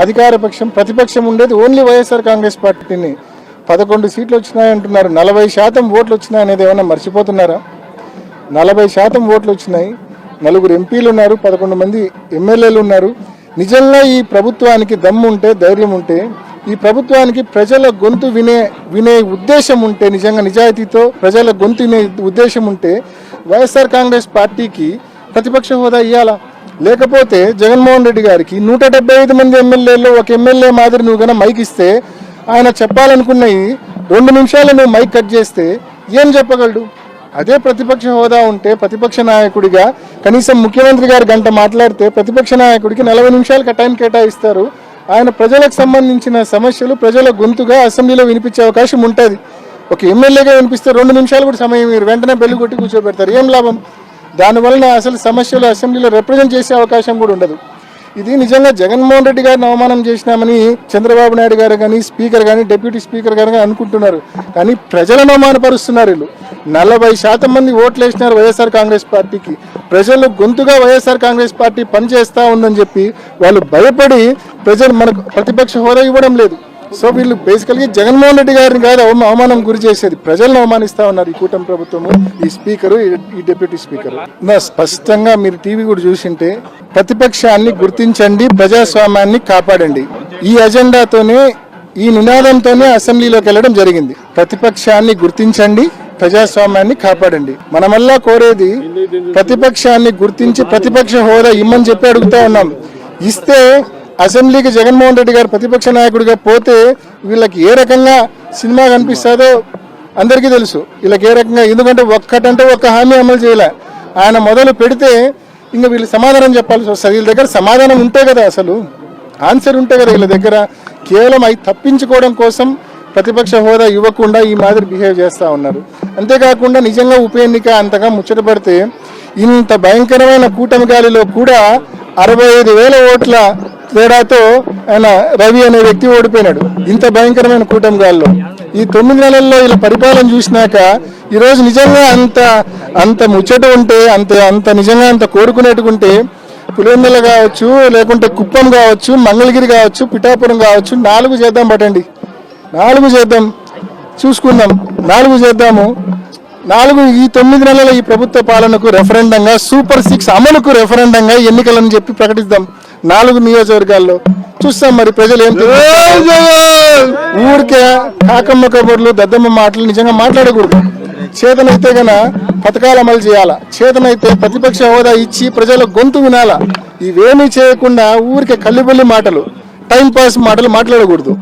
అధికార పక్షం ప్రతిపక్షం ఉండేది ఓన్లీ వైఎస్ఆర్ కాంగ్రెస్ పార్టీని. 11 సీట్లు వచ్చినాయంటున్నారు. 40% ఓట్లు వచ్చినాయనేది ఏమన్నా మర్చిపోతున్నారా? 40% ఓట్లు వచ్చినాయి. 4 ఎంపీలు ఉన్నారు, 11 మంది ఎమ్మెల్యేలు ఉన్నారు. నిజంగా ఈ ప్రభుత్వానికి దమ్ము ఉంటే, ధైర్యం ఉంటే, ఈ ప్రభుత్వానికి ప్రజల గొంతు వినే ఉద్దేశం ఉంటే, నిజంగా నిజాయితీతో ప్రజల గొంతు వినే ఉద్దేశం ఉంటే వైఎస్ఆర్ కాంగ్రెస్ పార్టీకి ప్రతిపక్ష హోదా ఇవ్వాలా. లేకపోతే జగన్మోహన్ రెడ్డి గారికి 175 మంది ఎమ్మెల్యేలు ఒక ఎమ్మెల్యే మాదిరి నువ్వు కన్నా మైక్ ఇస్తే ఆయన చెప్పాలనుకున్నవి 2 నిమిషాలు నువ్వు మైక్ కట్ చేస్తే ఏం చెప్పగలడు? అదే ప్రతిపక్ష హోదా ఉంటే ప్రతిపక్ష నాయకుడిగా కనీసం ముఖ్యమంత్రి గారు గంట మాట్లాడితే ప్రతిపక్ష నాయకుడికి 40 నిమిషాలు టైం కేటాయిస్తారు. ఆయన ప్రజలకు సంబంధించిన సమస్యలు ప్రజల గొంతుగా అసెంబ్లీలో వినిపించే అవకాశం ఉంటుంది. ఒక ఎమ్మెల్యేగా వినిపిస్తే 2 నిమిషాలు కూడా సమయం మీరు వెంటనే బెల్లు కొట్టి కూర్చోబెడతారు. ఏం లాభం? దానివలన అసలు సమస్యలు అసెంబ్లీలో రిప్రజెంట్ చేసే అవకాశం కూడా ఉండదు. ఇది నిజంగా జగన్మోహన్ రెడ్డి గారిని అవమానం చేసినామని చంద్రబాబు నాయుడు గారు కానీ, స్పీకర్ కానీ, డిప్యూటీ స్పీకర్ గారు కానీ అనుకుంటున్నారు. కానీ ప్రజలను అవమానపరుస్తున్నారు. వీళ్ళు 40% మంది ఓట్లు వేసినారు వైఎస్ఆర్ కాంగ్రెస్ పార్టీకి. ప్రజలు గొంతుగా వైఎస్ఆర్ కాంగ్రెస్ పార్టీ పనిచేస్తూ ఉందని చెప్పి వాళ్ళు భయపడి ప్రజలు మనకు ప్రతిపక్ష హోదా ఇవ్వడం లేదు. సో వీళ్ళు బేసికల్గా జగన్మోహన్ రెడ్డి గారిని కాదు అవమానం గురి చేసేది, ప్రజలను అవమానిస్తూ ఉన్నారు ఈ కూటమి ప్రభుత్వము, ఈ స్పీకరు, ఈ డిప్యూటీ స్పీకర్. స్పష్టంగా మీరు టీవీ కూడా చూసింటే ప్రతిపక్షాన్ని గుర్తించండి, ప్రజాస్వామ్యాన్ని కాపాడండి, ఈ అజెండాతోనే, ఈ నినాదంతోనే అసెంబ్లీలోకి వెళ్ళడం జరిగింది. ప్రతిపక్షాన్ని గుర్తించండి, ప్రజాస్వామ్యాన్ని కాపాడండి. మనమల్లా కోరేది ప్రతిపక్షాన్ని గుర్తించి ప్రతిపక్ష హోదా ఇమ్మని చెప్పి అడుగుతా ఉన్నాం. ఇస్తే అసెంబ్లీకి జగన్మోహన్ రెడ్డి గారు ప్రతిపక్ష నాయకుడిగా పోతే వీళ్ళకి ఏ రకంగా సినిమా కనిపిస్తుందో అందరికీ తెలుసు. వీళ్ళకి ఏ రకంగా, ఎందుకంటే ఒక్క హామీ అమలు చేయలే. ఆయన మొదలు పెడితే ఇంకా వీళ్ళు సమాధానం చెప్పాల్సి వస్తుంది. వీళ్ళ దగ్గర సమాధానం ఉంటే కదా, అసలు ఆన్సర్ ఉంటే కదా వీళ్ళ దగ్గర. కేవలం అవి తప్పించుకోవడం కోసం ప్రతిపక్ష హోదా ఇవ్వకుండా ఈ మాదిరి బిహేవ్ చేస్తూ ఉన్నారు. అంతేకాకుండా నిజంగా ఉప ఎన్నిక అంతగా ముచ్చటపడితే ఇంత భయంకరమైన కూటమి గాలిలో కూడా 65,000 ఓట్ల తేడాతో ఆయన రవి అనే వ్యక్తి ఓడిపోయినాడు. ఇంత భయంకరమైన కూటమి గాలిలో ఈ 9 నెలల్లో ఇలా పరిపాలన చూసినాక ఈరోజు నిజంగా అంత ముచ్చట ఉంటే, అంత నిజంగా అంత కోరుకునేట్టుకుంటే పులివెందుల కావచ్చు, లేకుంటే కుప్పం కావచ్చు, మంగళగిరి కావచ్చు, పిఠాపురం కావచ్చు, 4 చేద్దాం. పట్టండి, 4 చేద్దాం, చూసుకుందాం, 4 చేద్దాము. 4 ఈ 9 నెలల ఈ ప్రభుత్వ పాలనకు రెఫరెండంగా, సూపర్ 6 అమలుకు రెఫరెండంగా ఎన్నికలని చెప్పి ప్రకటిద్దాం 4 నియోజకవర్గాల్లో. చూస్తాం మరి ప్రజలు ఏం. ఊరికే కాకమ్మ కబుర్లు, దద్దమ్మ మాటలు నిజంగా మాట్లాడకూడదు. చేతనైతే గన పథకాలు అమలు చేయాలా, చేతనైతే ప్రతిపక్ష హోదా ఇచ్చి ప్రజల గొంతు వినాలా. ఇవేమీ చేయకుండా ఊరికే కల్లిబల్లి మాటలు, టైంపాస్ మాటలు మాట్లాడకూడదు.